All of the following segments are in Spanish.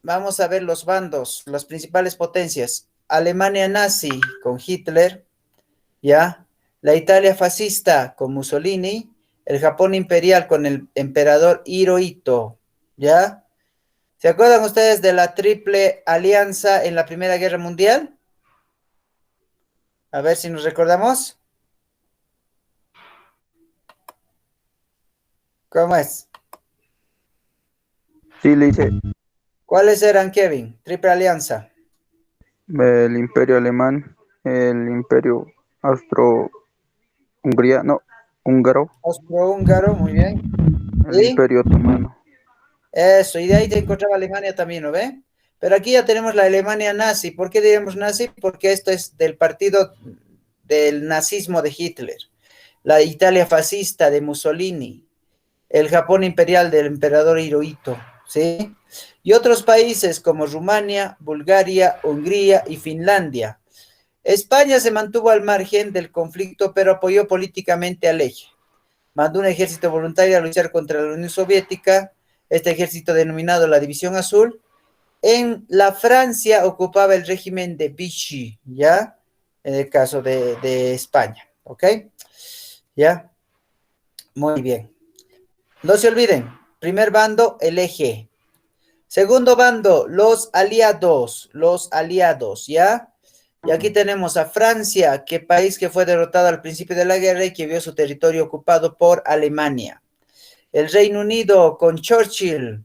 vamos a ver los bandos, las principales potencias. Alemania nazi con Hitler, ¿ya? La Italia fascista con Mussolini, el Japón imperial con el emperador Hirohito, ¿ya? ¿Se acuerdan ustedes de la Triple Alianza en la Primera Guerra Mundial? A ver si nos recordamos. ¿Cómo es? Sí, le dice ¿Cuáles eran, Kevin? Triple Alianza. el Imperio Alemán, el Imperio Austro-Hungría, no, húngaro, Austrohúngaro, muy bien. el ¿Y? Imperio Otomano. Eso, y de ahí te encontraba Alemania también, ¿no ve? Pero aquí ya tenemos la Alemania nazi. ¿Por qué diríamos nazi? Porque esto es del partido del nazismo de Hitler, la Italia fascista de Mussolini, el Japón imperial del emperador Hirohito, ¿sí? Y otros países como Rumania, Bulgaria, Hungría y Finlandia. España se mantuvo al margen del conflicto, pero apoyó políticamente al eje. Mandó un ejército voluntario a luchar contra la Unión Soviética, este ejército denominado la División Azul. En la Francia ocupaba el régimen de Vichy, ¿ya? En el caso de España, ¿ok? ¿Ya? Muy bien. No se olviden, primer bando, el eje. Segundo bando, los aliados, ¿ya? Y aquí tenemos a Francia, que país que fue derrotado al principio de la guerra y que vio su territorio ocupado por Alemania. El Reino Unido con Churchill,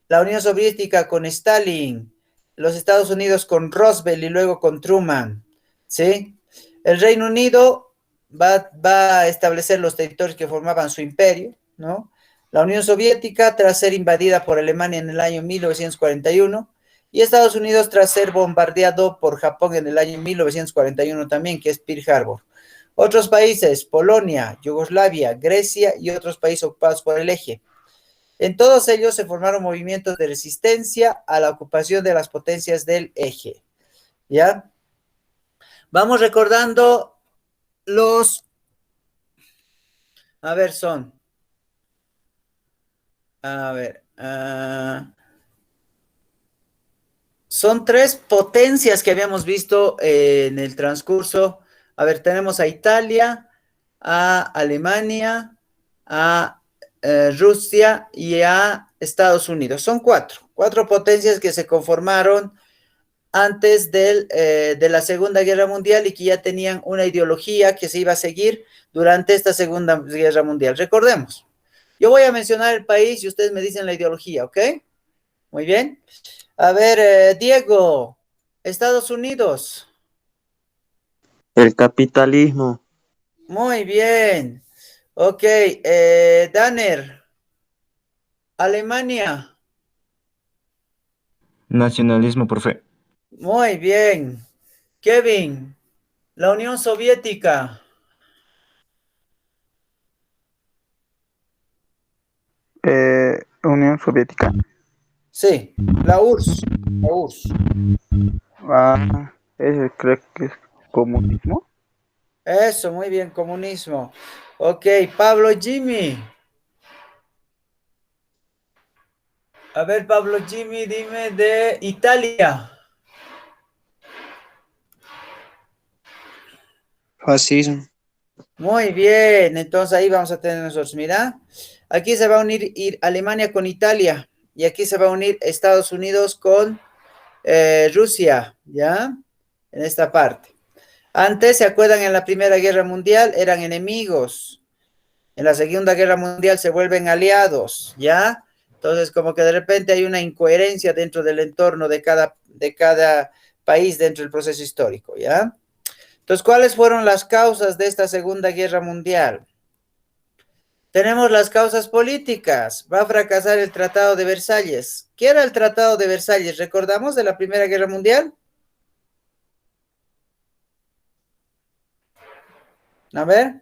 la Unión Soviética con Stalin, los Estados Unidos con Roosevelt y luego con Truman, ¿sí? El Reino Unido va a establecer los territorios que formaban su imperio, ¿no? La Unión Soviética tras ser invadida por Alemania en el año 1941 y Estados Unidos tras ser bombardeado por Japón en el año 1941 también, que es Pearl Harbor. Otros países, Polonia, Yugoslavia, Grecia y otros países ocupados por el eje. En todos ellos se formaron movimientos de resistencia a la ocupación de las potencias del eje. ¿Ya? Vamos recordando los, a ver, a ver, son tres potencias que habíamos visto en el transcurso. A ver, tenemos a Italia, a Alemania, a Rusia y a Estados Unidos. Son cuatro potencias que se conformaron antes de la Segunda Guerra Mundial y que ya tenían una ideología que se iba a seguir durante esta Segunda Guerra Mundial. Recordemos, yo voy a mencionar el país y ustedes me dicen la ideología, ¿ok? Muy bien. A ver, Diego, Estados Unidos. El capitalismo, Muy bien. Ok, Danner, Alemania. Nacionalismo, profe. Muy bien. Kevin, la Unión Soviética. Unión Soviética. Sí, la URSS. La URSS. Ese creo que es comunismo. Eso, muy bien, comunismo. Ok, Pablo Jimmy. A ver, Pablo Jimmy, dime de Italia. fascismo, Muy bien, entonces ahí vamos a tener nosotros, mira, aquí se va a unir Alemania con Italia y aquí se va a unir Estados Unidos con Rusia, ¿ya? En esta parte. Antes, ¿se acuerdan? En la Primera Guerra Mundial eran enemigos. En la Segunda Guerra Mundial se vuelven aliados, ¿ya? Entonces, como que de repente hay una incoherencia dentro del entorno de cada país dentro del proceso histórico, ¿ya? Entonces, ¿cuáles fueron las causas de esta Segunda Guerra Mundial? Tenemos las causas políticas. Va a fracasar el Tratado de Versalles. ¿Qué era el Tratado de Versalles? ¿Recordamos de la Primera Guerra Mundial? A ver.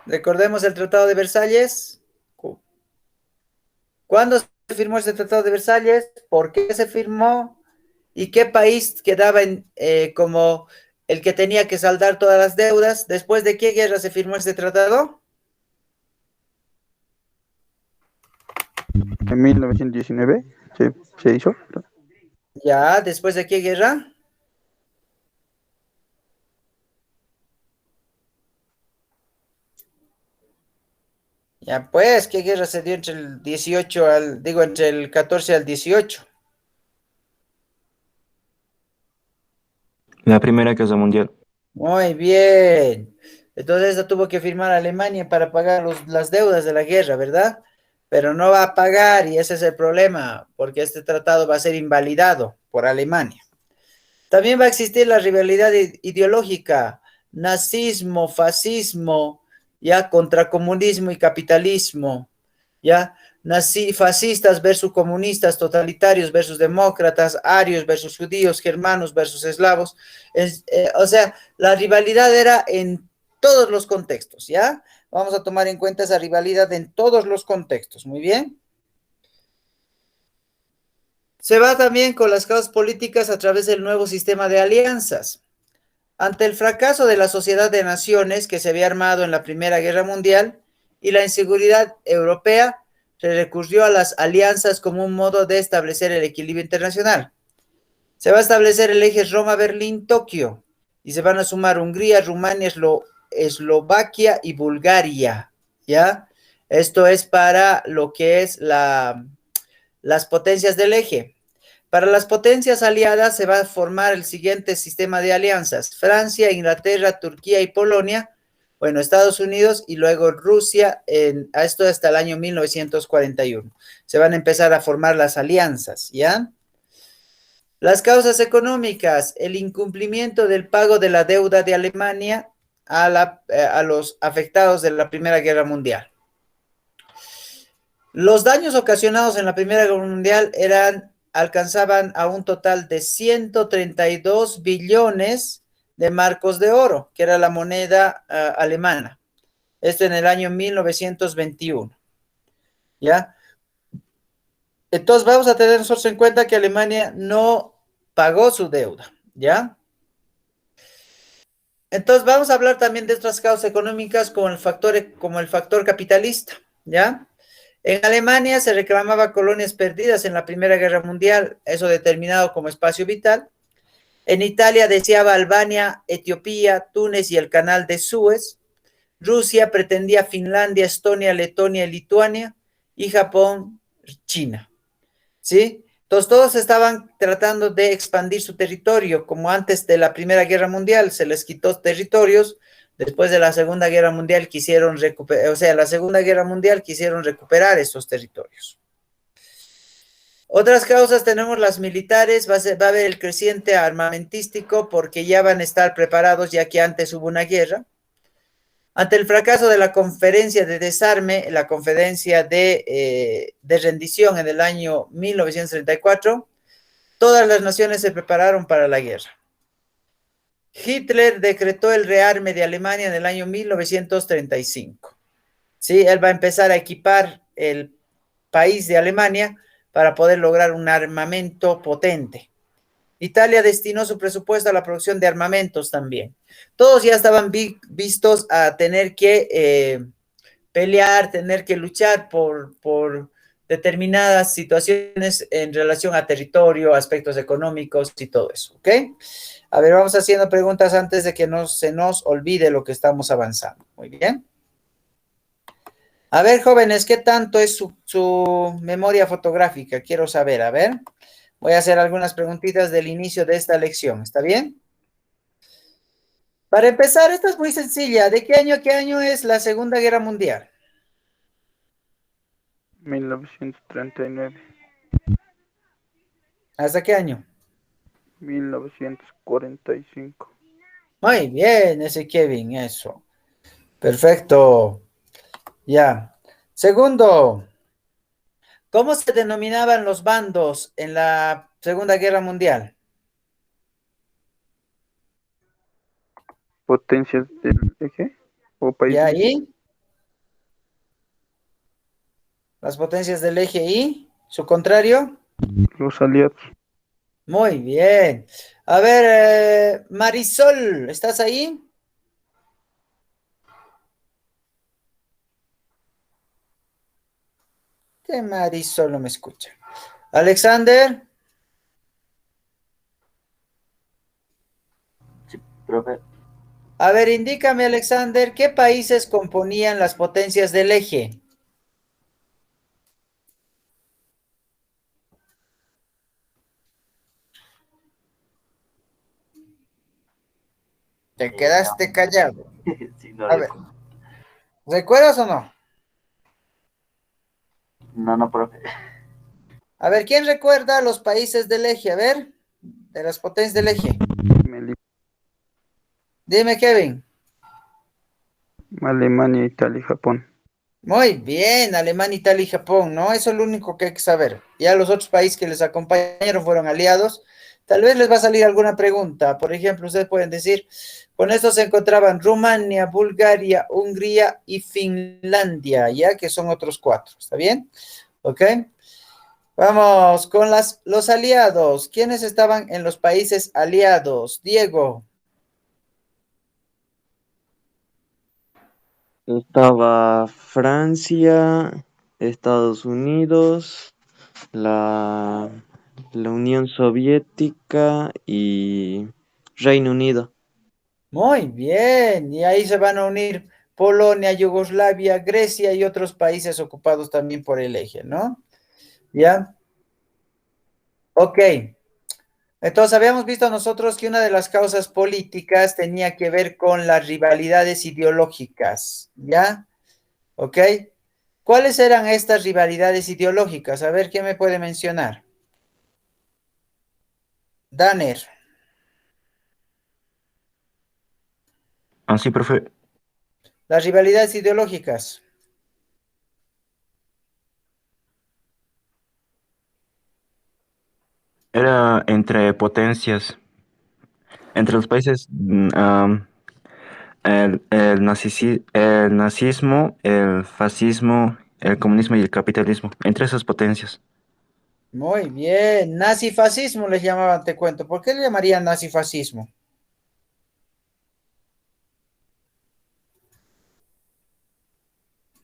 Recordemos el Tratado de Versalles. ¿Cuándo se firmó este Tratado de Versalles? ¿Por qué se firmó? ¿Y qué país quedaba como el que tenía que saldar todas las deudas? ¿Después de qué guerra se firmó este tratado? En 1919 se hizo. Ya, ¿después de qué guerra? Ya, pues, ¿qué guerra se dio entre el 18 entre el 14 al 18? La Primera Guerra Mundial. Muy bien. Entonces esa tuvo que firmar Alemania para pagar las deudas de la guerra, ¿verdad? Pero no va a pagar y ese es el problema, porque este tratado va a ser invalidado por Alemania. También va a existir la rivalidad ideológica, nazismo, fascismo, ya contra comunismo y capitalismo, ya fascistas versus comunistas, totalitarios versus demócratas, arios versus judíos, germanos versus eslavos. O sea, la rivalidad era en todos los contextos, ¿ya? Vamos a tomar en cuenta esa rivalidad en todos los contextos, muy bien. Se va también con las causas políticas a través del nuevo sistema de alianzas. Ante el fracaso de la Sociedad de Naciones que se había armado en la Primera Guerra Mundial y la inseguridad europea, se recurrió a las alianzas como un modo de establecer el equilibrio internacional. Se va a establecer el eje Roma-Berlín-Tokio y se van a sumar Hungría, Rumania, Eslovaquia y Bulgaria, ¿ya? Esto es para lo que es las potencias del eje. Para las potencias aliadas se va a formar el siguiente sistema de alianzas: Francia, Inglaterra, Turquía y Polonia, bueno, Estados Unidos y luego Rusia, a esto hasta el año 1941. Se van a empezar a formar las alianzas, ¿ya? Las causas económicas: el incumplimiento del pago de la deuda de Alemania a los afectados de la Primera Guerra Mundial. Los daños ocasionados en la Primera Guerra Mundial alcanzaban a un total de 132 billones de marcos de oro, que era la moneda alemana. Esto en el año 1921. ¿Ya? Entonces vamos a tener nosotros en cuenta que Alemania no pagó su deuda. ¿Ya? Entonces vamos a hablar también de otras causas económicas como el factor capitalista. ¿Ya? En Alemania se reclamaba colonias perdidas en la Primera Guerra Mundial, eso determinado como espacio vital. En Italia deseaba Albania, Etiopía, Túnez y el Canal de Suez. Rusia pretendía Finlandia, Estonia, Letonia y Lituania. Y Japón, China. ¿Sí? Entonces todos estaban tratando de expandir su territorio, como antes de la Primera Guerra Mundial se les quitó territorios. Después de la Segunda Guerra Mundial quisieron recuperar esos territorios. Otras causas tenemos las militares, va a haber el creciente armamentístico porque ya van a estar preparados ya que antes hubo una guerra. Ante el fracaso de la conferencia de desarme, la conferencia de rendición en el año 1934, todas las naciones se prepararon para la guerra. Hitler decretó el rearme de Alemania en el año 1935. ¿Sí? Él va a empezar a equipar el país de Alemania para poder lograr un armamento potente. Italia destinó su presupuesto a la producción de armamentos también. Todos ya estaban vistos a tener que pelear, tener que luchar por determinadas situaciones en relación a territorio, aspectos económicos y todo eso, ¿ok? A ver, vamos haciendo preguntas antes de que no se nos olvide lo que estamos avanzando. Muy bien. A ver, jóvenes, ¿qué tanto es su memoria fotográfica? Quiero saber, a ver. Voy a hacer algunas preguntitas del inicio de esta lección, ¿está bien? Para empezar, esta es muy sencilla. ¿De qué año a qué año es la Segunda Guerra Mundial? 1939, ¿Hasta qué año? 1945. Muy bien, ese Kevin, eso. Perfecto. Ya. Segundo, ¿cómo se denominaban los bandos en la Segunda Guerra Mundial? Potencias del eje o ¿Ya países, ahí? Las potencias del eje y su contrario. los aliados. Muy bien. A ver, Marisol, ¿estás ahí? Este Marisol no me escucha. Alexander, Sí, profe. a ver, indícame, Alexander, ¿qué países componían las potencias del eje? Te quedaste callado. Sí, no A ver, recuerdo. ¿recuerdas o no? No, profe. A ver, ¿quién recuerda los países del eje? A ver, de las potencias del eje. Meli- Dime, Kevin. Alemania, Italia y Japón. Muy bien, Alemania, Italia y Japón, ¿no? Eso es lo único que hay que saber. Ya los otros países que les acompañaron fueron aliados. Tal vez les va a salir alguna pregunta. Por ejemplo, ustedes pueden decir, con esto se encontraban Rumania, Bulgaria, Hungría y Finlandia, ya que son otros cuatro. ¿Está bien? ¿Ok? Vamos con los aliados. ¿Quiénes estaban en los países aliados? Diego. Estaba Francia, Estados Unidos, la, la Unión Soviética y Reino Unido. Muy bien. Y ahí se van a unir Polonia, Yugoslavia, Grecia y otros países ocupados también por el eje, ¿no? ¿Ya? Ok. Entonces habíamos visto nosotros que una de las causas políticas tenía que ver con las rivalidades ideológicas, ¿ya? ¿Ok? ¿Cuáles eran estas rivalidades ideológicas? A ver, ¿quién me puede mencionar? Danner. Ah, sí, profe. Las rivalidades ideológicas. Era entre potencias, entre los países, el nazismo, el fascismo, el comunismo y el capitalismo, entre esas potencias. Muy bien. Nazifascismo les llamaban, te cuento. ¿Por qué le llamarían nazifascismo?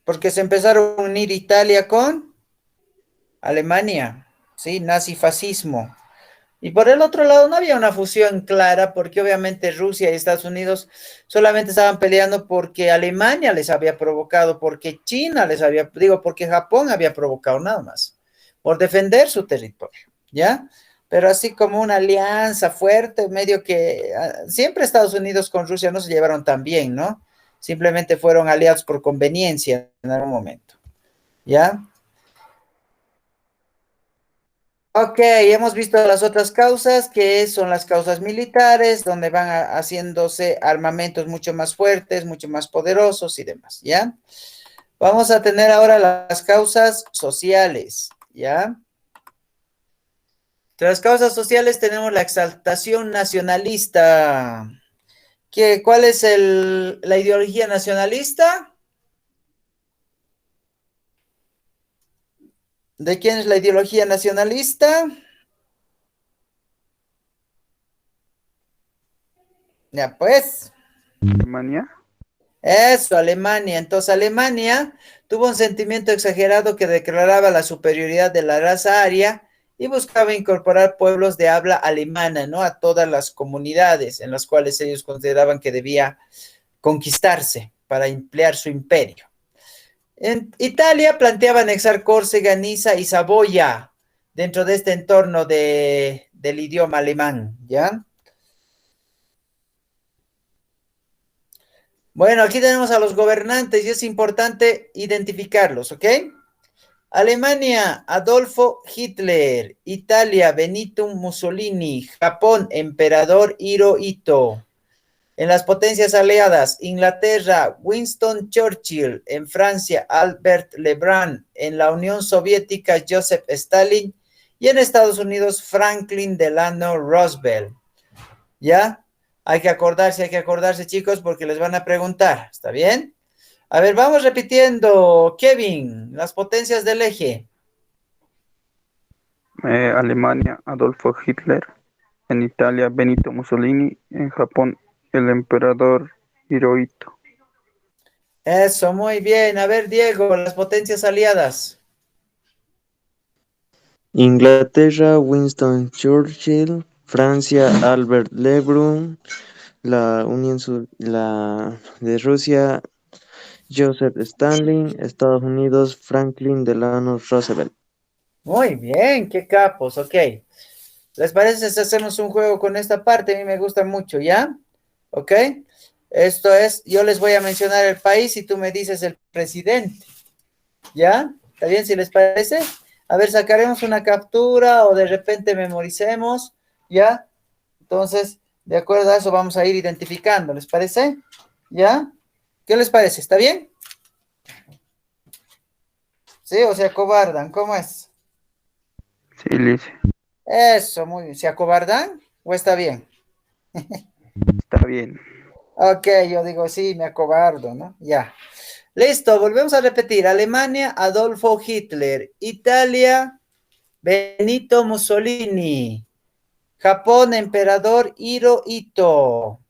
Porque se empezaron a unir Italia con Alemania, ¿sí? Nazifascismo. Y por el otro lado no había una fusión clara porque obviamente Rusia y Estados Unidos solamente estaban peleando porque Alemania les había provocado, porque China les había, digo, porque Japón había provocado nada más, por defender su territorio, ¿ya? Pero así como una alianza fuerte, medio que siempre Estados Unidos con Rusia no se llevaron tan bien, ¿no? Simplemente fueron aliados por conveniencia en algún momento, ¿ya? Ok, hemos visto las otras causas, que son las causas militares, donde van haciéndose armamentos mucho más fuertes, mucho más poderosos y demás, ¿ya? Vamos a tener ahora las causas sociales, ¿ya? Entre las causas sociales tenemos la exaltación nacionalista. ¿Cuál es la ideología nacionalista? ¿De quién es la ideología nacionalista? Ya, pues. Alemania. Eso, Alemania. Entonces, Alemania tuvo un sentimiento exagerado que declaraba la superioridad de la raza aria y buscaba incorporar pueblos de habla alemana, ¿no? A todas las comunidades en las cuales ellos consideraban que debía conquistarse para emplear su imperio. En Italia planteaba anexar Córcega, Niza y Saboya dentro de este entorno del idioma alemán, ¿ya? Bueno, aquí tenemos a los gobernantes y es importante identificarlos, ¿ok? Alemania, Adolfo Hitler. Italia, Benito Mussolini. Japón, Emperador Hirohito. En las potencias aliadas, Inglaterra, Winston Churchill. En Francia, Albert Lebrun. En la Unión Soviética, Joseph Stalin. Y en Estados Unidos, Franklin Delano Roosevelt. ¿Ya? Hay que acordarse, chicos, porque les van a preguntar. ¿Está bien? A ver, vamos repitiendo. Kevin, las potencias del eje. Alemania, Adolfo Hitler. En Italia, Benito Mussolini. En Japón, el emperador Hirohito. Eso, muy bien. A ver, Diego, las potencias aliadas. Inglaterra, Winston Churchill. Francia, Albert Lebrun. La la de Rusia, Joseph Stalin. Estados Unidos, Franklin Delano Roosevelt. Muy bien, qué capos, ok. ¿Les parece si hacemos un juego con esta parte? A mí me gusta mucho, ¿ya? ¿Ok? Esto es, yo les voy a mencionar el país y tú me dices el presidente, ¿ya? ¿Está bien si les parece? A ver, sacaremos una captura o de repente memoricemos, ¿ya? Entonces, de acuerdo a eso vamos a ir identificando, ¿les parece? ¿Ya? ¿Qué les parece? ¿Está bien? ¿Sí? ¿O se acobardan? ¿Cómo es? Sí, Liz, Eso, muy bien. ¿Se acobardan o está bien? está bien. Ok, yo digo, sí, me acobardo, ¿no? Ya. Listo, volvemos a repetir. Alemania, Adolfo Hitler. Italia, Benito Mussolini. Japón, emperador Hirohito.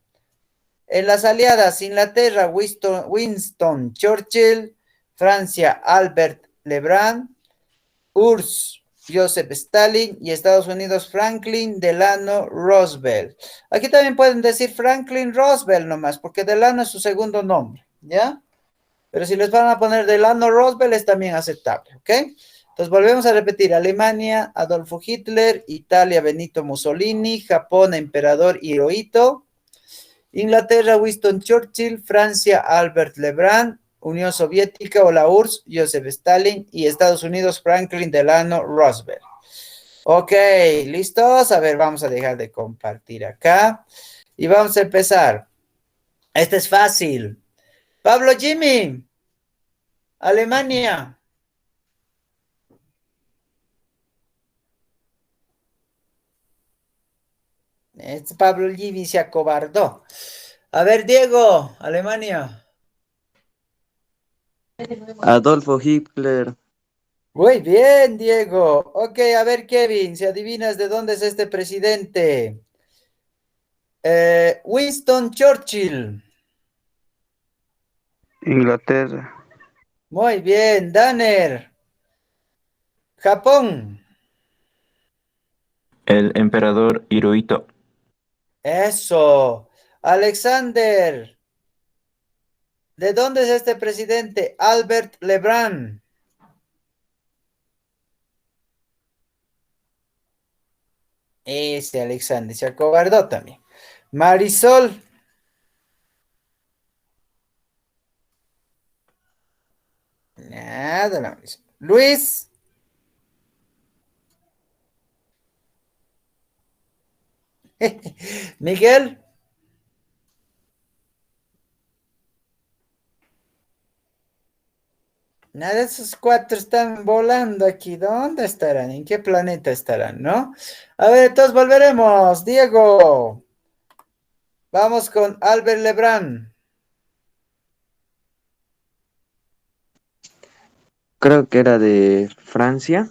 En las aliadas, Inglaterra, Winston Churchill. Francia, Albert Lebrun. URSS, Joseph Stalin. Y Estados Unidos, Franklin Delano Roosevelt. Aquí también pueden decir Franklin Roosevelt nomás, porque Delano es su segundo nombre, ¿ya? Pero si les van a poner Delano Roosevelt es también aceptable, ¿ok? Entonces volvemos a repetir. Alemania, Adolfo Hitler. Italia, Benito Mussolini. Japón, emperador Hirohito. Inglaterra, Winston Churchill. Francia, Albert Lebrun. Unión Soviética o la URSS, Joseph Stalin. Y Estados Unidos, Franklin Delano Roosevelt. Ok, ¿listos? A ver, vamos a dejar de compartir acá. Y vamos a empezar. Este es fácil. Pablo Jimmy, Alemania. Este Pablo Jimmy se acobardó. A ver, Diego, Alemania. Adolfo Hitler. Muy bien, Diego. Ok, a ver, Kevin, si adivinas de dónde es este presidente. Winston Churchill. Inglaterra, Muy bien, Danner. Japón. El emperador Hirohito. Eso. Alexander. ¿De dónde es este presidente? Albert Lebrun. Ese Alexander se acobardó también. Marisol. Nada, la Marisol. Luis. Miguel. Nada de esos cuatro están volando aquí. ¿Dónde estarán? ¿En qué planeta estarán? ¿No? A ver, entonces volveremos. Diego. Vamos con Albert Lebrun. Creo que era de Francia.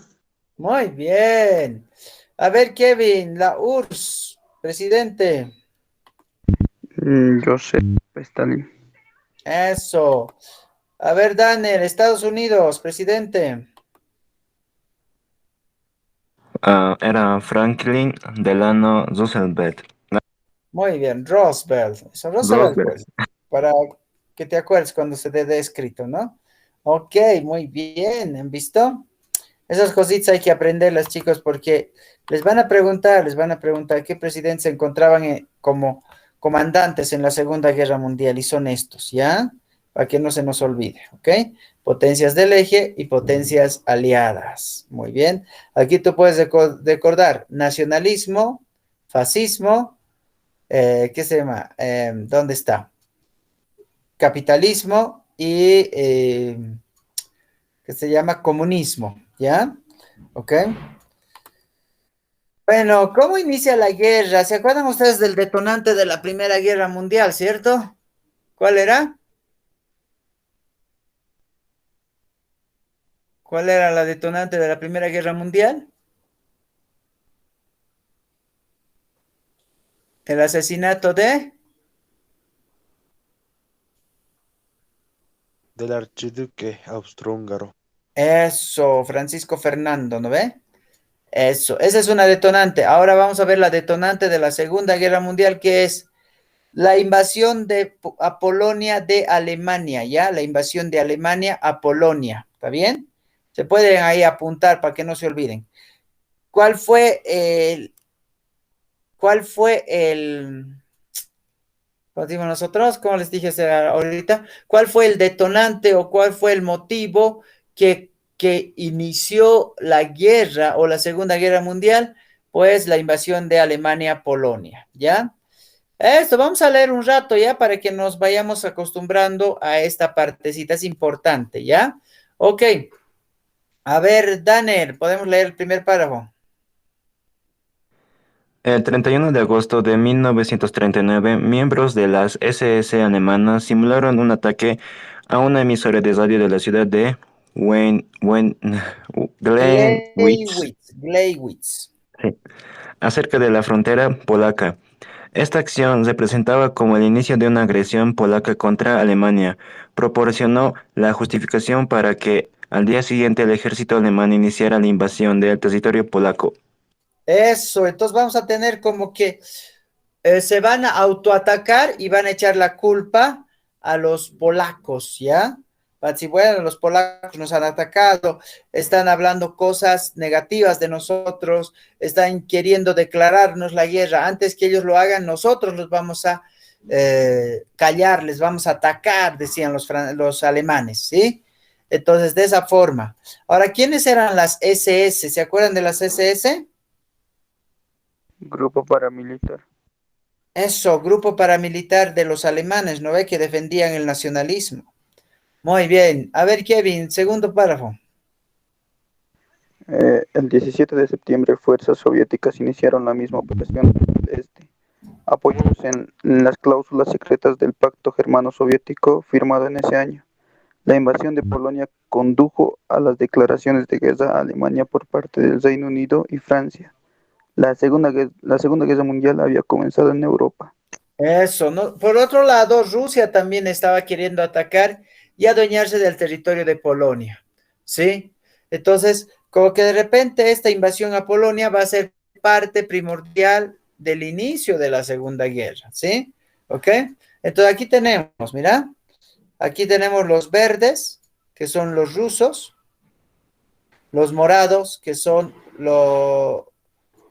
Muy bien. A ver, Kevin, la URSS, presidente. Joseph Stalin, Eso. A ver, Daniel, Estados Unidos, presidente. Era Franklin Delano Roosevelt. Muy bien, Roosevelt. Eso, Roosevelt, Roosevelt. pues, para que te acuerdes cuando se te dé escrito, ¿no? Ok, muy bien, ¿han visto? Esas cositas hay que aprenderlas, chicos, porque les van a preguntar qué presidentes se encontraban como comandantes en la Segunda Guerra Mundial y son estos, ¿ya? Para que no se nos olvide, ¿ok? Potencias del eje y potencias aliadas. Muy bien. Aquí tú puedes recordar nacionalismo, fascismo, ¿qué se llama? ¿Dónde está? Capitalismo y que se llama comunismo, ¿ya? ¿Ok? Bueno, ¿cómo inicia la guerra? ¿Se acuerdan ustedes del detonante de la Primera Guerra Mundial, cierto? ¿Cuál era? ¿Cuál era la detonante de la Primera Guerra Mundial? El asesinato de... Del archiduque austrohúngaro. Eso, Francisco Fernando, ¿no ve? Eso, esa es una detonante. Ahora vamos a ver la detonante de la Segunda Guerra Mundial, que es la invasión a Polonia de Alemania, ¿ya? La invasión de Alemania a Polonia, ¿está bien? Se pueden ahí apuntar para que no se olviden. ¿Cuál fue como decimos nosotros, como les dije ahorita, cuál fue el detonante o cuál fue el motivo que inició la guerra o la Segunda Guerra Mundial? Pues la invasión de Alemania a Polonia, ¿ya? Esto, vamos a leer un rato ya para que nos vayamos acostumbrando a esta partecita, es importante, ¿ya? Ok, a ver, Danner, podemos leer el primer párrafo. El 31 de agosto de 1939, miembros de las SS alemanas simularon un ataque a una emisora de radio de la ciudad de Gleiwitz, Gleiwitz. sí, acerca de la frontera polaca. Esta acción se presentaba como el inicio de una agresión polaca contra Alemania. Proporcionó la justificación para que al día siguiente el ejército alemán iniciara la invasión del territorio polaco. Eso, entonces vamos a tener como que se van a autoatacar y van a echar la culpa a los polacos, ¿ya? Si bueno, los polacos nos han atacado, están hablando cosas negativas de nosotros, están queriendo declararnos la guerra. Antes que ellos lo hagan, nosotros los vamos a callar, les vamos a atacar, decían los alemanes, ¿sí? Entonces, de esa forma. Ahora, ¿quiénes eran las SS? ¿Se acuerdan de las SS? Grupo paramilitar. Eso, grupo paramilitar de los alemanes, ¿no ve? Que defendían el nacionalismo. Muy bien. A ver, Kevin, segundo párrafo. El 17 de septiembre, fuerzas soviéticas iniciaron la misma operación este, apoyados en las cláusulas secretas del Pacto Germano-Soviético firmado en ese año. La invasión de Polonia condujo a las declaraciones de guerra a Alemania por parte del Reino Unido y Francia. La Segunda Guerra Mundial había comenzado en Europa. Eso, ¿no? Por otro lado, Rusia también estaba queriendo atacar y adueñarse del territorio de Polonia, ¿sí? Entonces, como que de repente esta invasión a Polonia va a ser parte primordial del inicio de la Segunda Guerra, ¿sí? ¿Ok? Entonces aquí tenemos, mira, aquí tenemos los verdes, que son los rusos, los morados, que son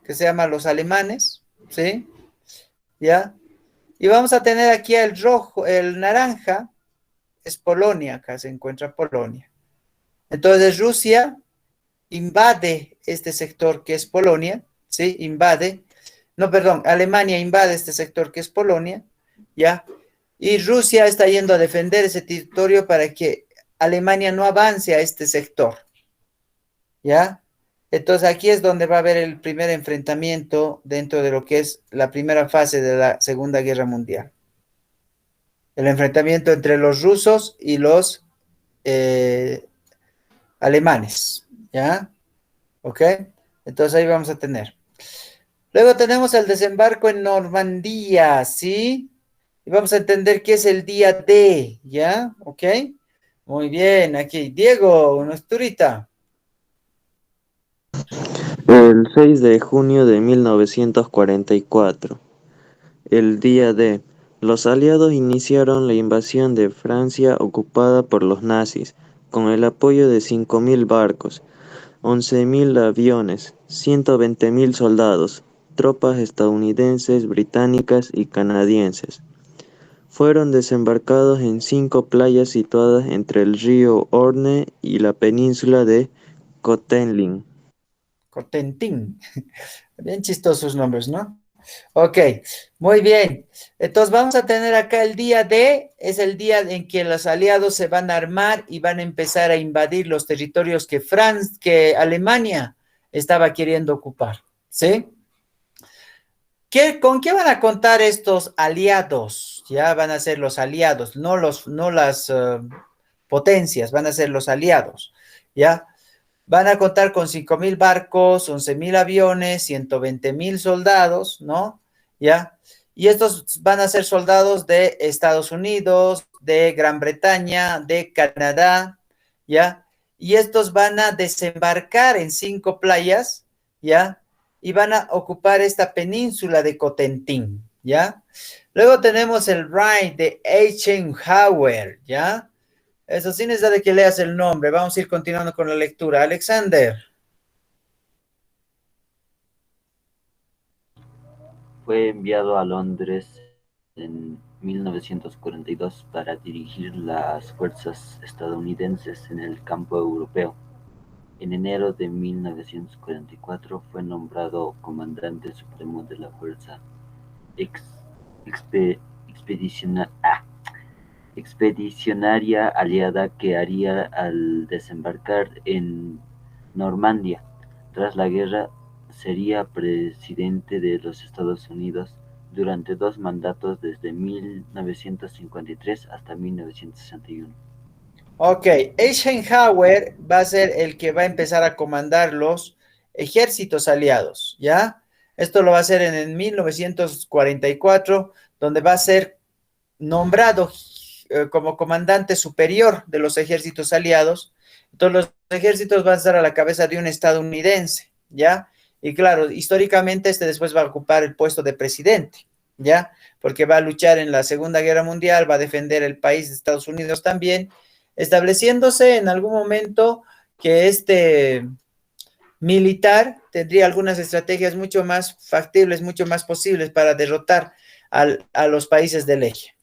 que se llaman los alemanes, ¿sí? ¿Ya? Y vamos a tener aquí el rojo, el naranja, es Polonia, acá se encuentra Polonia. Entonces Rusia invade este sector que es Polonia, ¿sí? Alemania invade este sector que es Polonia, ¿ya? Y Rusia está yendo a defender ese territorio para que Alemania no avance a este sector, ¿ya? Entonces aquí es donde va a haber el primer enfrentamiento dentro de lo que es la primera fase de la Segunda Guerra Mundial. El enfrentamiento entre los rusos y los alemanes, ¿ya? ¿Ok? Entonces ahí vamos a tener. Luego tenemos el desembarco en Normandía, ¿sí? Y vamos a entender qué es el día D, ¿ya? ¿Ok? Muy bien, aquí. Diego, una turita. El 6 de junio de 1944, el día D, los aliados iniciaron la invasión de Francia ocupada por los nazis, con el apoyo de 5.000 barcos, 11.000 aviones, 120.000 soldados, tropas estadounidenses, británicas y canadienses. Fueron desembarcados en 5 playas situadas entre el río Orne y la península de Cotentin. Cotentín. Bien chistosos nombres, ¿no? Ok, muy bien. Entonces vamos a tener acá el día D, es el día en que los aliados se van a armar y van a empezar a invadir los territorios que Alemania estaba queriendo ocupar, ¿sí? ¿Con qué van a contar estos aliados? Ya van a ser los aliados, no las potencias, van a ser los aliados, ¿ya? Van a contar con 5.000 barcos, 11.000 aviones, 120.000 soldados, ¿no? ¿Ya? Y estos van a ser soldados de Estados Unidos, de Gran Bretaña, de Canadá, ¿ya? Y estos van a desembarcar en 5 playas, ¿ya? Y van a ocupar esta península de Cotentín, ¿ya? Luego tenemos el Rhine de Eisenhower, ¿ya? Eso sí necesita de que leas el nombre. Vamos a ir continuando con la lectura. Alexander. Fue enviado a Londres en 1942 para dirigir las fuerzas estadounidenses en el campo europeo. En enero de 1944 fue nombrado comandante supremo de la fuerza ex- expe- expediciona- ah, expedicionaria aliada que haría al desembarcar en Normandía. Tras la guerra, sería presidente de los Estados Unidos durante 2 mandatos desde 1953 hasta 1961. Ok, Eisenhower va a ser el que va a empezar a comandar los ejércitos aliados, ¿ya? Esto lo va a hacer en el 1944, donde va a ser nombrado como comandante superior de los ejércitos aliados. Entonces los ejércitos van a estar a la cabeza de un estadounidense, ¿ya? Y claro, históricamente este después va a ocupar el puesto de presidente, ¿ya? Porque va a luchar en la Segunda Guerra Mundial, va a defender el país de Estados Unidos también, estableciéndose en algún momento que este militar tendría algunas estrategias mucho más factibles, mucho más posibles para derrotar a los países del eje.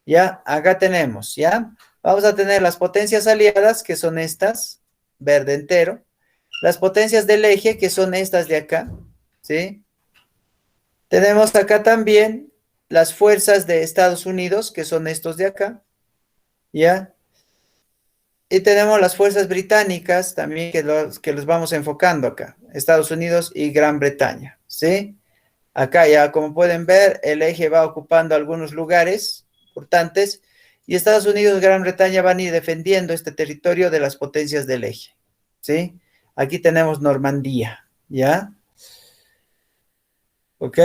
Ya, acá tenemos, ¿ya? Vamos a tener las potencias aliadas, que son estas, verde entero. Las potencias del eje, que son estas de acá, ¿sí? Tenemos acá también las fuerzas de Estados Unidos, que son estos de acá, ¿ya? Y tenemos las fuerzas británicas también, que los vamos enfocando acá, Estados Unidos y Gran Bretaña, ¿sí? Acá ya, como pueden ver, el eje va ocupando algunos lugares importantes y Estados Unidos y Gran Bretaña van a ir defendiendo este territorio de las potencias del eje, ¿sí? Aquí tenemos Normandía, ¿ya? ¿Ok?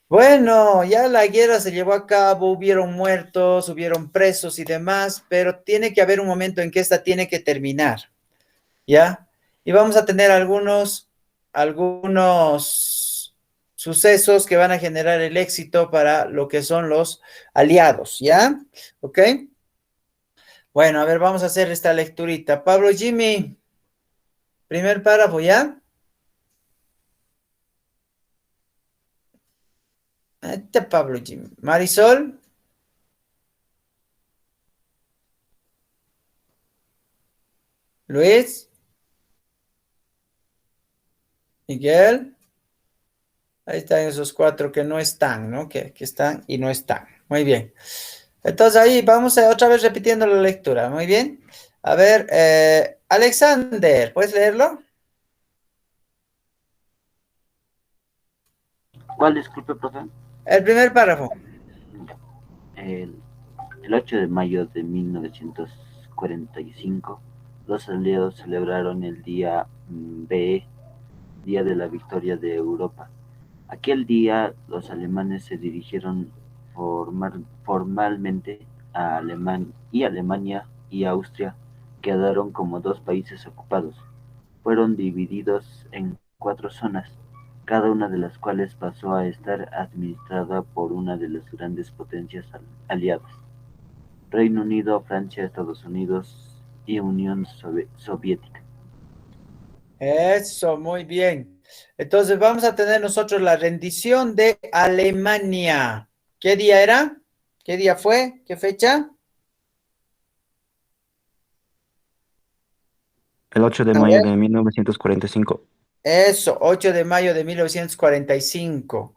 Bueno, ya la guerra se llevó a cabo, hubieron muertos, hubieron presos y demás, pero tiene que haber un momento en que esta tiene que terminar, ¿ya? Y vamos a tener algunos sucesos que van a generar el éxito para lo que son los aliados, ¿ya? ¿Ok? Bueno, a ver, vamos a hacer esta lecturita. Pablo Jimmy, primer párrafo, ¿ya? Este Pablo Jimmy. Marisol, Luis, Miguel. Ahí están esos cuatro que no están, ¿no? Que están y no están. Muy bien. Entonces ahí vamos otra vez repitiendo la lectura. Muy bien. A ver, Alexander, ¿puedes leerlo? ¿Cuál, disculpe, profe? El primer párrafo. El, el 8 de mayo de 1945, los aliados celebraron el Día B, Día de la Victoria de Europa. Aquel día los alemanes se dirigieron formalmente a Alemania y Austria quedaron como dos países ocupados. Fueron divididos en 4 zonas, cada una de las cuales pasó a estar administrada por una de las grandes potencias aliadas: Reino Unido, Francia, Estados Unidos y Unión Soviética. Eso, muy bien. Entonces vamos a tener nosotros la rendición de Alemania. ¿Qué día era? ¿Qué día fue? ¿Qué fecha? El 8 de A mayo ver. de 1945. Eso, 8 de mayo de 1945.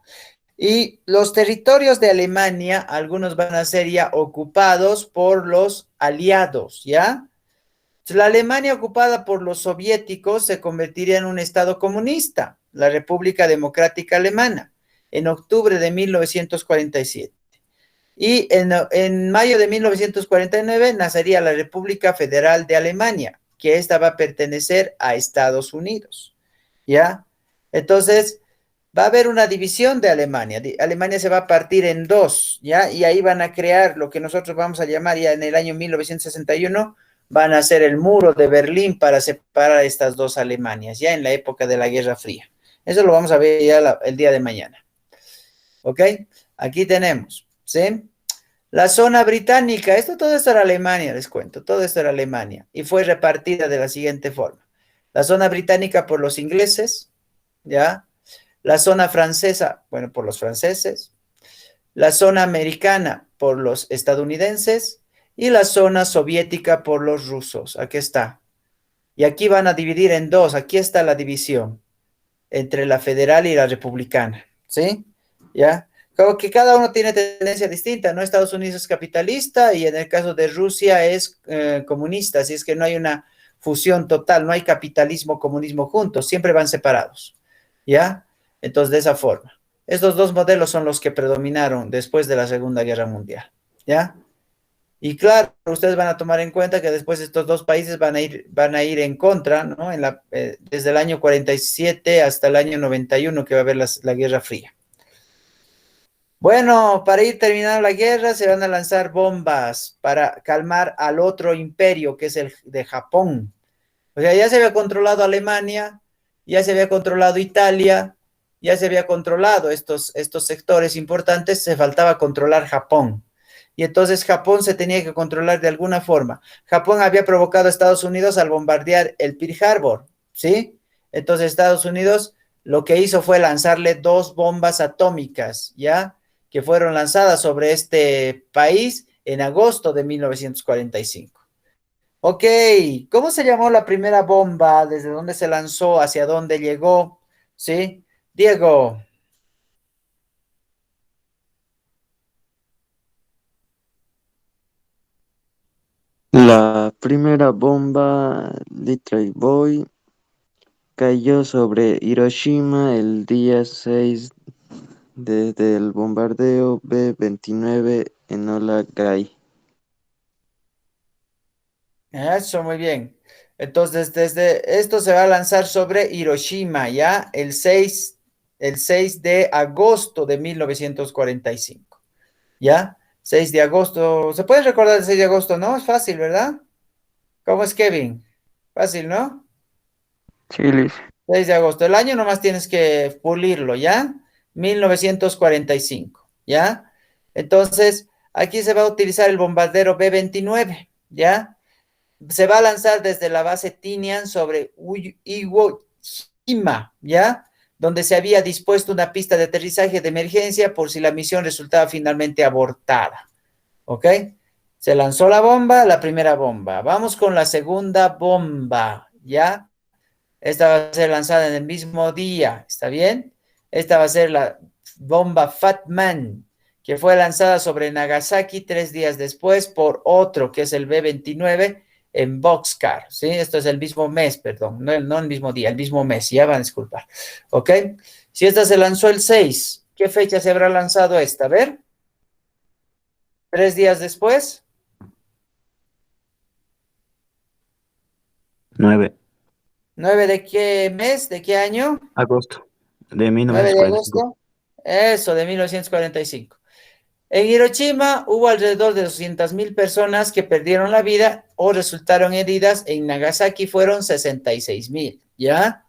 Y los territorios de Alemania, algunos van a ser ya ocupados por los aliados, ¿ya? La Alemania ocupada por los soviéticos se convertiría en un estado comunista, la República Democrática Alemana, en octubre de 1947. Y en mayo de 1949 nacería la República Federal de Alemania, que esta va a pertenecer a Estados Unidos, ¿ya? Entonces, va a haber una división de Alemania. Alemania se va a partir en dos, ¿ya? Y ahí van a crear lo que nosotros vamos a llamar ya en el año 1961 van a hacer el muro de Berlín para separar estas dos Alemanias, ya en la época de la Guerra Fría. Eso lo vamos a ver ya el día de mañana. ¿Ok? Aquí tenemos, ¿sí? La zona británica, todo esto era Alemania, les cuento, todo esto era Alemania, y fue repartida de la siguiente forma. La zona británica por los ingleses, ¿ya? La zona francesa, bueno, por los franceses, la zona americana por los estadounidenses y la zona soviética por los rusos. Aquí está. Y aquí van a dividir en dos, aquí está la división entre la federal y la republicana, ¿sí? ¿Ya? Como que cada uno tiene tendencia distinta, ¿no? Estados Unidos es capitalista y en el caso de Rusia es comunista, así es que no hay una fusión total, no hay capitalismo, comunismo juntos, siempre van separados, ¿ya? Entonces, de esa forma. Estos dos modelos son los que predominaron después de la Segunda Guerra Mundial, ¿ya? Y claro, ustedes van a tomar en cuenta que después estos dos países van a ir en contra, ¿no? Desde el año 47 hasta el año 91 que va a haber la Guerra Fría. Bueno, para ir terminando la guerra se van a lanzar bombas para calmar al otro imperio que es el de Japón. O sea, ya se había controlado Alemania, ya se había controlado Italia, ya se había controlado estos sectores importantes, se faltaba controlar Japón. Y entonces Japón se tenía que controlar de alguna forma. Japón había provocado a Estados Unidos al bombardear el Pearl Harbor, ¿sí? Entonces Estados Unidos lo que hizo fue lanzarle dos bombas atómicas, ¿ya? Que fueron lanzadas sobre este país en agosto de 1945. Ok, ¿cómo se llamó la primera bomba? ¿Desde dónde se lanzó? ¿Hacia dónde llegó? ¿Sí? Diego. La primera bomba Little Boy cayó sobre Hiroshima el día 6 desde el bombardeo B-29 Enola Gay. Eso, muy bien. Entonces, desde esto se va a lanzar sobre Hiroshima, ¿ya? El seis de agosto de 1945, ¿ya? 6 de agosto. ¿Se puede recordar el 6 de agosto? No, es fácil, ¿verdad? ¿Cómo es, Kevin? Fácil, ¿no? Sí, Liz. 6 de agosto. El año nomás tienes que pulirlo, ¿ya? 1945, ¿ya? Entonces, aquí se va a utilizar el bombardero B-29, ¿ya? Se va a lanzar desde la base Tinian sobre Iwo Jima, ¿ya? Donde se había dispuesto una pista de aterrizaje de emergencia por si la misión resultaba finalmente abortada, ¿ok? Se lanzó la bomba, la primera bomba. Vamos con la segunda bomba, ¿ya? Esta va a ser lanzada en el mismo día, ¿está bien? Esta va a ser la bomba Fat Man, que fue lanzada sobre Nagasaki 3 días después por otro, que es el B-29, en Boxcar, ¿sí? Esto es el mismo mes, perdón, no el mismo día, el mismo mes, ya van a disculpar, ¿ok? Si esta se lanzó el 6, ¿qué fecha se habrá lanzado esta? A ver, 3 días después, 9. 9 de qué mes, de qué año, Agosto de 9 de 1945. agosto, eso, de 1945. En Hiroshima hubo alrededor de 200.000 personas que perdieron la vida o resultaron heridas. En Nagasaki fueron 66.000, ¿ya?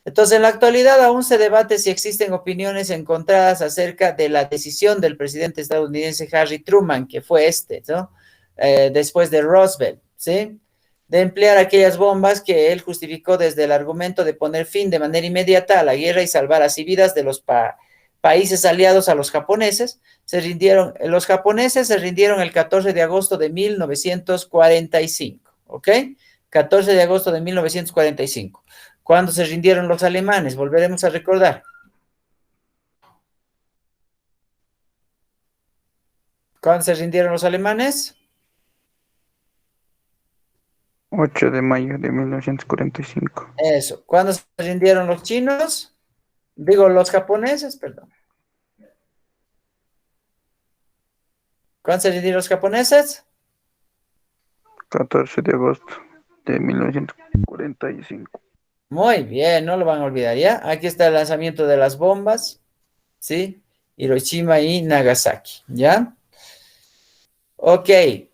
Entonces, en la actualidad aún se debate si existen opiniones encontradas acerca de la decisión del presidente estadounidense Harry Truman, que fue ¿no? Después de Roosevelt, ¿sí? De emplear aquellas bombas que él justificó desde el argumento de poner fin de manera inmediata a la guerra y salvar así vidas de los países aliados a los japoneses. Los japoneses se rindieron el 14 de agosto de 1945, ¿ok? 14 de agosto de 1945. ¿Cuándo se rindieron los alemanes? Volveremos a recordar. ¿Cuándo se rindieron los alemanes? 8 de mayo de 1945. Eso. ¿Cuándo se rindieron los chinos? Digo, los japoneses, perdón. ¿Cuándo se rindieron los japoneses? 14 de agosto de 1945. Muy bien, no lo van a olvidar, ¿ya? Aquí está el lanzamiento de las bombas, ¿sí? Hiroshima y Nagasaki, ¿ya? Ok,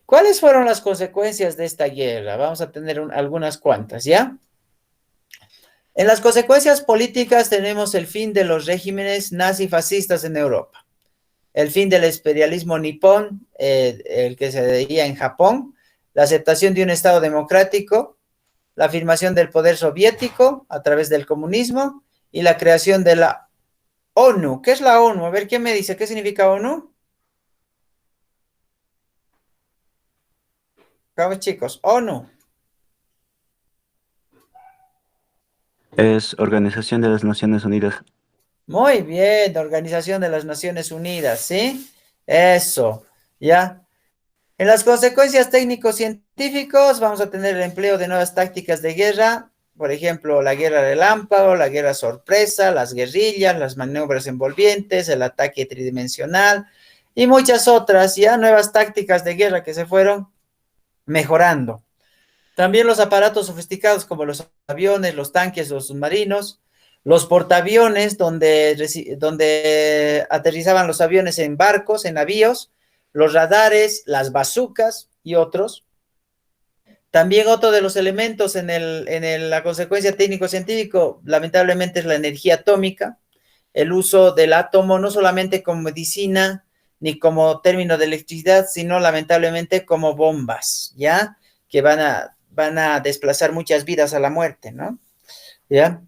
¿cuáles fueron las consecuencias de esta guerra? Vamos a tener algunas cuantas, ¿ya? En las consecuencias políticas tenemos el fin de los regímenes nazifascistas en Europa, el fin del imperialismo nipón, el que se veía en Japón, la aceptación de un Estado democrático, la afirmación del poder soviético a través del comunismo y la creación de la ONU. ¿Qué es la ONU? A ver, ¿quién me dice qué significa ONU? Vamos, chicos, ONU. Es Organización de las Naciones Unidas. Muy bien, Organización de las Naciones Unidas, ¿sí? Eso, ¿ya? En las consecuencias técnicos-científicos vamos a tener el empleo de nuevas tácticas de guerra, por ejemplo, la guerra relámpago, la guerra sorpresa, las guerrillas, las maniobras envolventes, el ataque tridimensional y muchas otras, ya nuevas tácticas de guerra que se fueron mejorando. También los aparatos sofisticados como los aviones, los tanques, los submarinos, los portaaviones donde aterrizaban los aviones en barcos, en navíos, los radares, las bazucas y otros. También otro de los elementos la consecuencia técnico-científico, lamentablemente, es la energía atómica, el uso del átomo no solamente como medicina ni como término de electricidad, sino lamentablemente como bombas, ¿ya? Que van a desplazar muchas vidas a la muerte, ¿no? ¿Ya?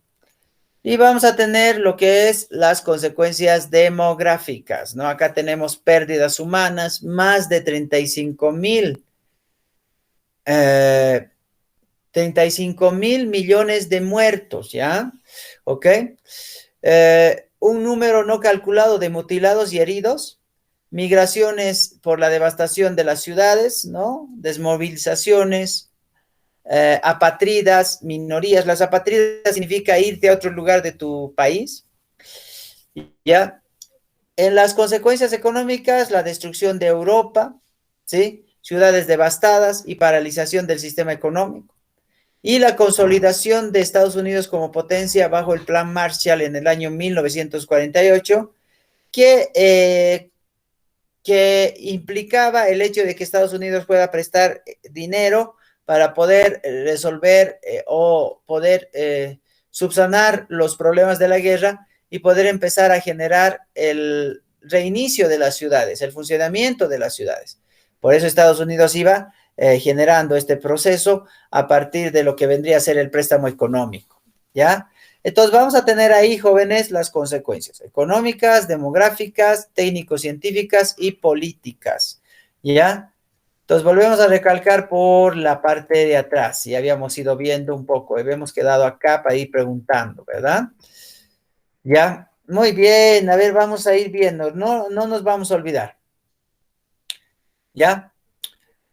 Y vamos a tener lo que es las consecuencias demográficas, ¿no? Acá tenemos pérdidas humanas, más de 35 mil millones de muertos, ¿ya? ¿Ok? Un número no calculado de mutilados y heridos, migraciones por la devastación de las ciudades, ¿no? Desmovilizaciones, apátridas, minorías. Las apátridas significa irte a otro lugar de tu país, ¿ya? En las consecuencias económicas, la destrucción de Europa, ¿sí? Ciudades devastadas y paralización del sistema económico. Y la consolidación de Estados Unidos como potencia bajo el Plan Marshall en el año 1948, que implicaba el hecho de que Estados Unidos pueda prestar dinero para poder resolver o poder subsanar los problemas de la guerra y poder empezar a generar el reinicio de las ciudades, el funcionamiento de las ciudades. Por eso Estados Unidos iba generando este proceso a partir de lo que vendría a ser el préstamo económico, ¿ya? Entonces vamos a tener ahí, jóvenes, las consecuencias económicas, demográficas, técnico-científicas y políticas, ¿ya? Entonces volvemos a recalcar por la parte de atrás, ya habíamos ido viendo un poco, habíamos quedado acá para ir preguntando, ¿verdad? ¿Ya? Muy bien, a ver, vamos a ir viendo, no nos vamos a olvidar, ¿ya?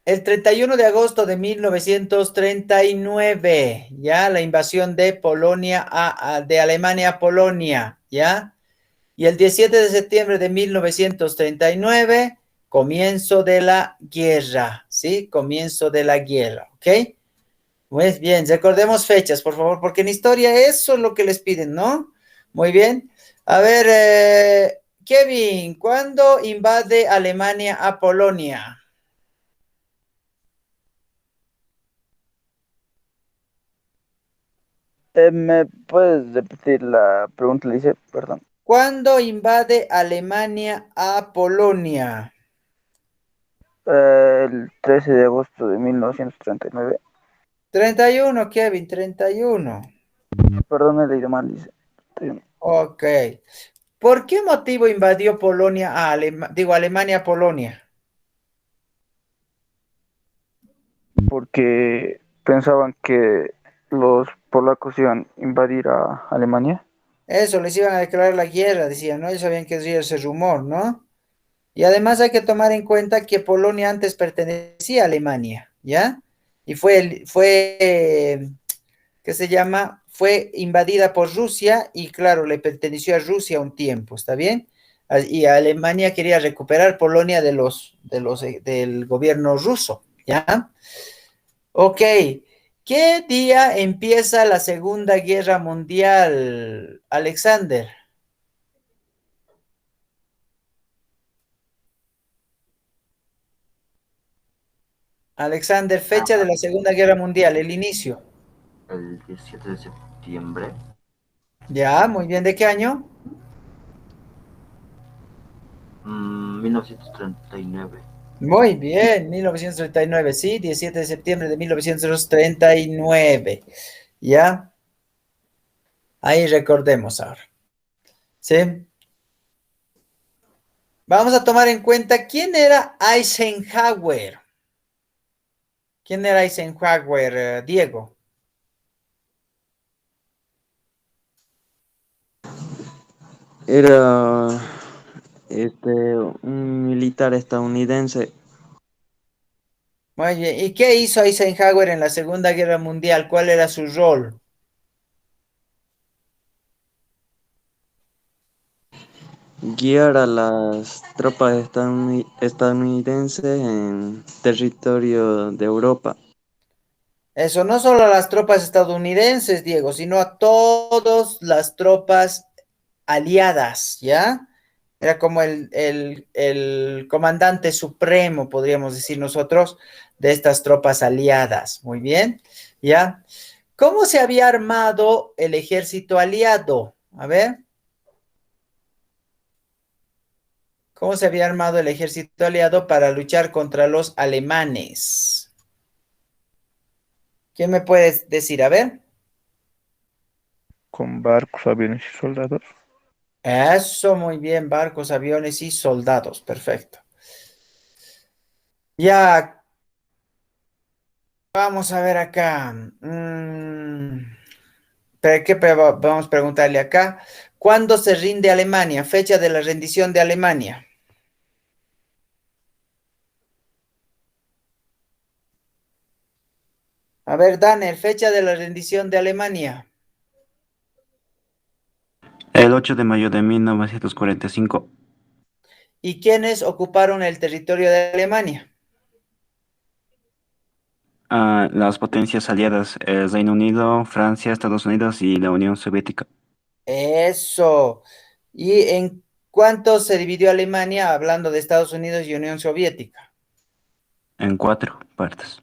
El 31 de agosto de 1939, ¿ya? La invasión de Polonia, de Alemania a Polonia, ¿ya? Y el 17 de septiembre de 1939, comienzo de la guerra, ¿sí? Comienzo de la guerra, ¿ok? Muy bien, recordemos fechas, por favor, porque en historia eso es lo que les piden, ¿no? Muy bien. A ver, Kevin, ¿cuándo invade Alemania a Polonia? ¿Me puedes repetir la pregunta? Le hice, perdón. ¿Cuándo invade Alemania a Polonia? El 13 de agosto de 1939. 31, Kevin, 31. Perdón, he leído mal, dice. Ok. ¿Por qué motivo invadió Polonia a Alemania a Polonia? Porque pensaban que los polacos iban a invadir a Alemania. Eso, les iban a declarar la guerra, decían, ¿no? Ellos sabían que era ese rumor, ¿no? Y además hay que tomar en cuenta que Polonia antes pertenecía a Alemania, ¿ya? Y ¿qué se llama? Fue invadida por Rusia y claro, le perteneció a Rusia un tiempo, ¿está bien? Y Alemania quería recuperar Polonia del gobierno ruso, ¿ya? Ok, ¿qué día empieza la Segunda Guerra Mundial, Alexander? Alexander, fecha de la Segunda Guerra Mundial, el inicio. El 17 de septiembre. Ya, muy bien. ¿De qué año? 1939. Muy bien, 1939, sí, 17 de septiembre de 1939. Ya, ahí recordemos ahora. ¿Sí? Vamos a tomar en cuenta quién era Eisenhower. ¿Quién era Eisenhower, Diego? Era un militar estadounidense. Muy bien. ¿Y qué hizo Eisenhower en la Segunda Guerra Mundial? ¿Cuál era su rol? Guiar a las tropas estadounidenses en territorio de Europa. Eso, no solo a las tropas estadounidenses, Diego, sino a todas las tropas aliadas, ¿ya? Era como el comandante supremo, podríamos decir nosotros, de estas tropas aliadas. Muy bien, ¿ya? ¿Cómo se había armado el ejército aliado? A ver, ¿cómo se había armado el ejército aliado para luchar contra los alemanes? ¿Quién me puede decir? A ver. Con barcos, aviones y soldados. Eso, muy bien, barcos, aviones y soldados, perfecto. Ya, vamos a ver acá. ¿Pero vamos a preguntarle acá? ¿Cuándo se rinde Alemania? Fecha de la rendición de Alemania. A ver, Daniel, fecha de la rendición de Alemania. El 8 de mayo de 1945. ¿Y quiénes ocuparon el territorio de Alemania? Las potencias aliadas, el Reino Unido, Francia, Estados Unidos y la Unión Soviética, Eso. ¿Y en cuánto se dividió Alemania hablando de Estados Unidos y Unión Soviética? en 4 partes.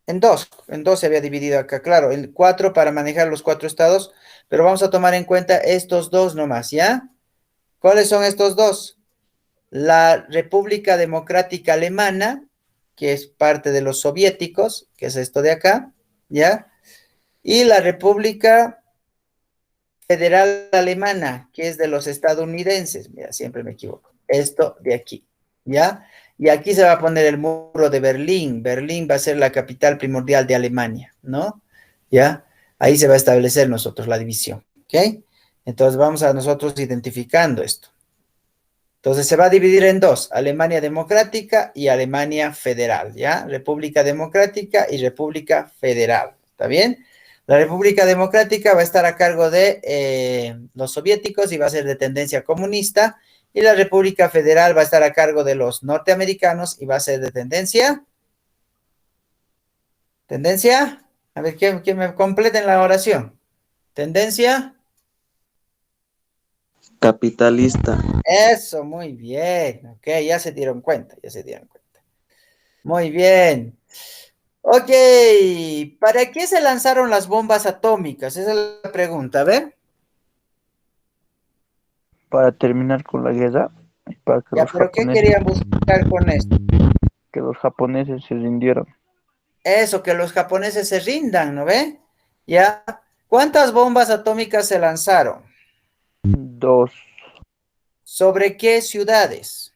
En dos se había dividido acá, claro, en cuatro para manejar los cuatro estados, pero vamos a tomar en cuenta estos dos nomás, ¿ya? ¿Cuáles son estos dos? La República Democrática Alemana, que es parte de los soviéticos, que es esto de acá, ¿ya? Y la República Federal Alemana, que es de los estadounidenses, mira, siempre me equivoco, esto de aquí, ¿ya? Y aquí se va a poner el muro de Berlín. Berlín va a ser la capital primordial de Alemania, ¿no? ¿Ya? Ahí se va a establecer nosotros la división, ¿ok? Entonces vamos a nosotros identificando esto. Entonces se va a dividir en dos, Alemania Democrática y Alemania Federal, ¿ya? República Democrática y República Federal, ¿está bien? La República Democrática va a estar a cargo de los soviéticos y va a ser de tendencia comunista, y la República Federal va a estar a cargo de los norteamericanos y va a ser de tendencia. ¿Tendencia? A ver, que me completen la oración. ¿Tendencia? Capitalista. Eso, muy bien. Ok, ya se dieron cuenta, ya se dieron cuenta. Muy bien. Ok, ¿para qué se lanzaron las bombas atómicas? Esa es la pregunta, a ver. Para terminar con la guerra y para Ya, pero ¿qué querían buscar con esto? que los japoneses se rindieran. Eso, que los japoneses se rindan, ¿no ve? Ya. ¿Cuántas bombas atómicas se lanzaron? Dos, ¿Sobre qué ciudades?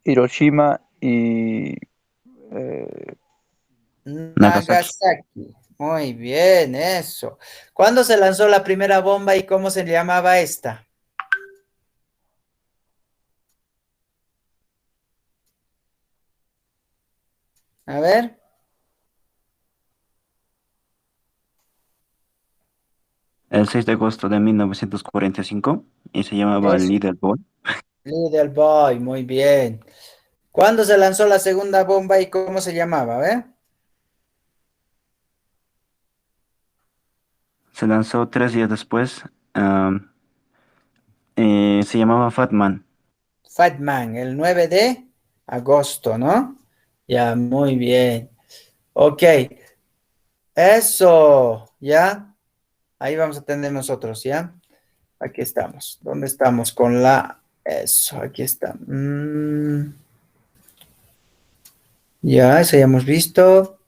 Hiroshima y eh, Nagasaki. Nagasaki. Muy bien, eso. ¿Cuándo se lanzó la primera bomba y cómo se llamaba esta? A ver. El 6 de agosto de 1945 y se llamaba Eso. Little Boy. Little Boy, muy bien. ¿Cuándo se lanzó la segunda bomba y cómo se llamaba? A ver. Se lanzó 3 días después. Se llamaba Fat Man. Fat Man, el 9 de agosto, ¿no? Ya, muy bien. Ok, eso, ya. Ahí vamos a tener nosotros, ¿ya? Aquí estamos. ¿Dónde estamos? Con la... Eso, aquí está. Ya, eso ya hemos visto.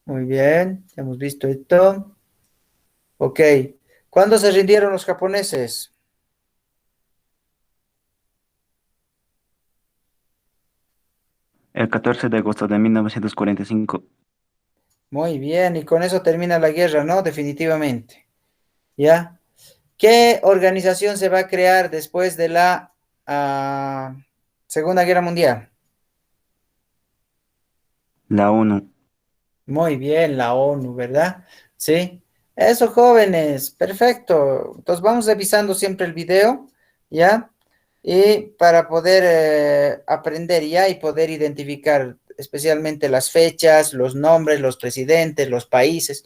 Muy bien, ya hemos visto esto. Ok. ¿Cuándo se rindieron los japoneses? El 14 de agosto de 1945. Muy bien, y con eso termina la guerra, ¿no? Definitivamente. ¿Ya? ¿Qué organización se va a crear después de la Segunda Guerra Mundial? La ONU. Muy bien, la ONU, ¿verdad? Sí. Eso, jóvenes, perfecto. Entonces vamos revisando siempre el video, ¿ya? Y para poder aprender ya y poder identificar especialmente las fechas, los nombres, los presidentes, los países.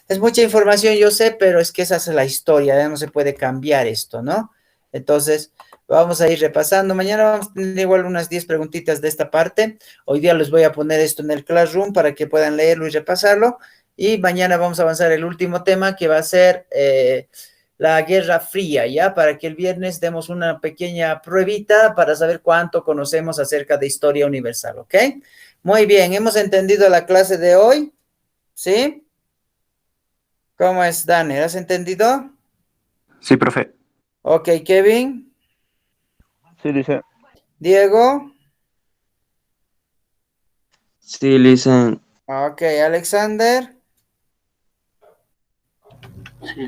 Es mucha información, yo sé, pero es que esa es la historia, ya no se puede cambiar esto, ¿no? Entonces, vamos a ir repasando. Mañana vamos a tener igual unas 10 preguntitas de esta parte. Hoy día les voy a poner esto en el Classroom para que puedan leerlo y repasarlo. Y mañana vamos a avanzar el último tema que va a ser la Guerra Fría, ¿ya? Para que el viernes demos una pequeña pruebita para saber cuánto conocemos acerca de historia universal, ¿ok? Muy bien, hemos entendido la clase de hoy, ¿sí? ¿Cómo es, Daniel? ¿Has entendido? Sí, profe. Ok, Kevin, Sí, dice. Diego, Sí, Listen. ok, Alexander. Sí,